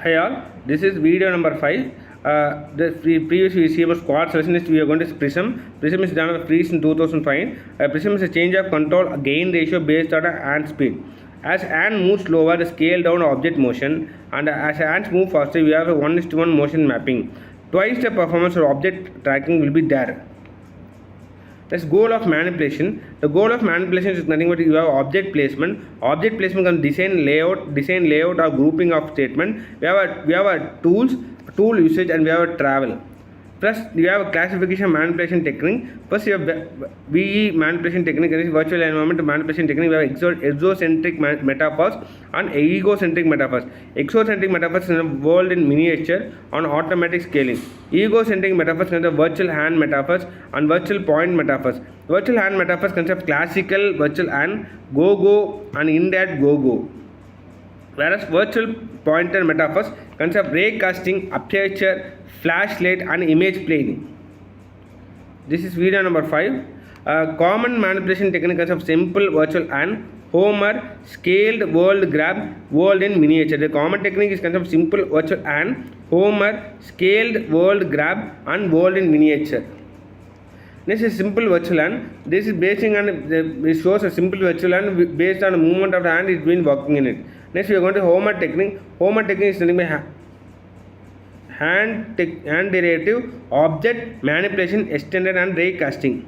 Hi all, this is video number 5. Previous we see about squad selection we are going to Prism. Prism is done on Freeze in 2005. Prism is a change of control gain ratio based on hand speed. As hand moves slower, the scale down object motion, and as hands move faster, we have a 1:1 motion mapping. Twice the performance of object tracking will be there. That's goal of manipulation. The goal of manipulation is nothing but you have object placement. Object placement can design layout or grouping of statement. We have a tool usage, and we have a travel. First, you have a classification manipulation technique. First, you have VE manipulation technique, that is virtual environment manipulation technique. We have exocentric metaphors and egocentric metaphors. Exocentric metaphors is a world in miniature on automatic scaling. Egocentric metaphors are the virtual hand metaphors and virtual point metaphors. Virtual hand metaphors consist of classical virtual hand, go and indirect go. Whereas virtual pointer metaphors consist of ray casting, aperture, flashlight and image planing. This is video number 5. Common manipulation technique consists of simple virtual and Homer, scaled world grab, world in miniature. The common technique is consists of simple virtual and Homer, scaled world grab and world in miniature. This is simple virtual hand. This is basing on it shows a simple virtual hand based on the movement of the hand it's been working in it. Next we are going to Homer technique. Homer technique is nothing but hand derivative, object manipulation, extended and ray casting.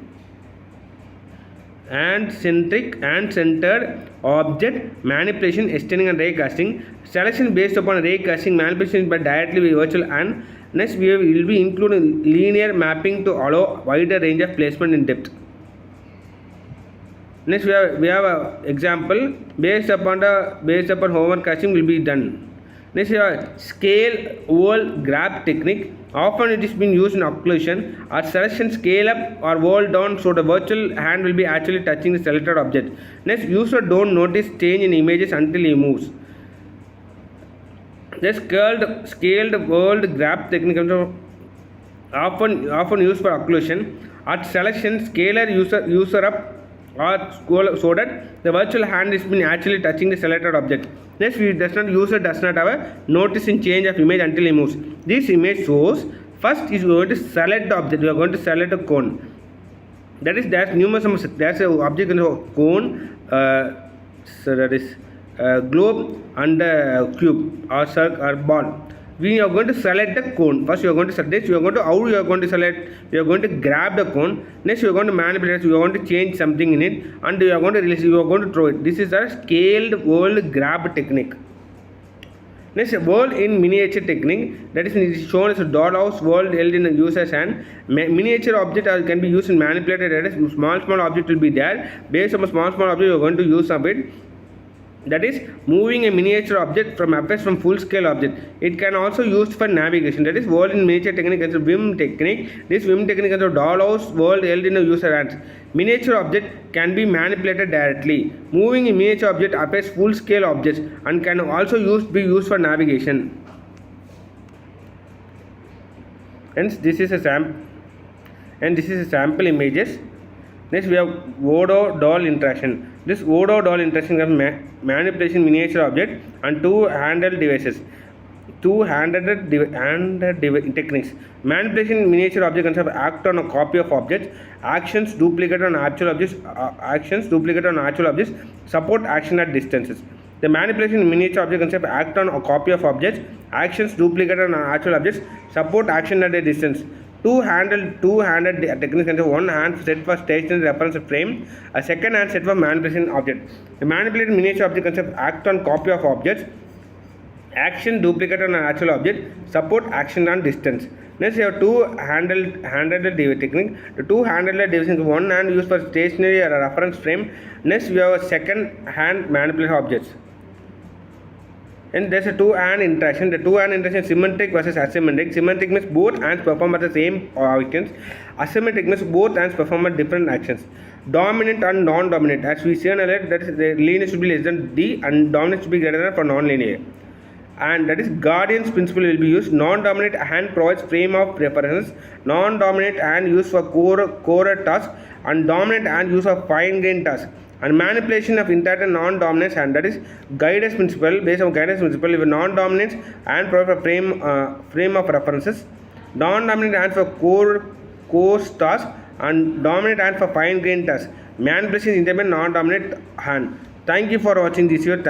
And centered object manipulation, extending and ray casting. Selection based upon ray casting, manipulation by directly with virtual hand. Next we will be including linear mapping to allow wider range of placement in depth. Next we have a example based upon Homer casting will be done. Next we have scale world grab technique. Often it is being used in occlusion or selection scale up or world down, so the virtual hand will be actually touching the selected object. Next, user don't notice change in images until he moves. The scaled world grab technique often used for occlusion. At selection, scalar user up or scroll so that the virtual hand is been actually touching the selected object. Next, user does not have a notice in change of image until he moves. This image shows first is going to select the object. We are going to select a cone. That is there's numerous there's an object in a cone. So that is globe and cube or circle or ball. We are going to select the cone. First, you are going to select this. You are going to select. You are going to grab the cone. Next, you are going to manipulate. You are going to change something in it, and you are going to release. You are going to throw it. This is a scaled world grab technique. Next, world in miniature technique. That is shown as a dollhouse world held in a user's hand. Miniature object can be used and manipulated. That is, small object will be there. Based on a small object, you are going to use of it. That is moving a miniature object from full scale object. It can also used for navigation. That is world in miniature technique as a Vim technique. This Vim technique is a dollhouse world held in a user hands. Miniature object can be manipulated directly. Moving a miniature object affects full scale objects and can also be used for navigation. Hence this is a sample images. Next we have Voodoo doll interaction. This Voodoo doll interaction is manipulation miniature object and two handheld devices. Techniques. Manipulation miniature object consists of act on a copy of objects. Actions duplicate on actual objects. Support action at distances. The manipulation miniature object consists of act on a copy of objects. Actions duplicate on actual objects. Support action at a distance. Two-handed techniques consists of one hand set for stationary reference frame, a second hand set for manipulation object. The manipulated miniature object consists of act on copy of objects, action duplicate on an actual object, support action on distance. Next, you have two-handed technique. The two-handed device is one hand used for stationary or reference frame. Next, we have a second hand manipulation objects. And there's a two-hand interaction. The two-hand interaction is symmetric versus asymmetric. Symmetric means both hands perform at the same actions. Asymmetric means both hands perform at different actions. Dominant and non-dominant. As we said earlier, that is the linear should be less than D and dominant should be greater than for non-linear. And that is Guardian's principle will be used. Non-dominant hand provides frame of reference. Non-dominant hand used for core task and dominant hand used for fine-grained task. And manipulation of intact and non-dominance hand, that is guidance principle. Based on guidance principle, if non-dominance and proper frame of references, non-dominant hand for coarse task and dominant hand for fine grained task. Manipulation is independent non-dominant hand. Thank you for watching this video.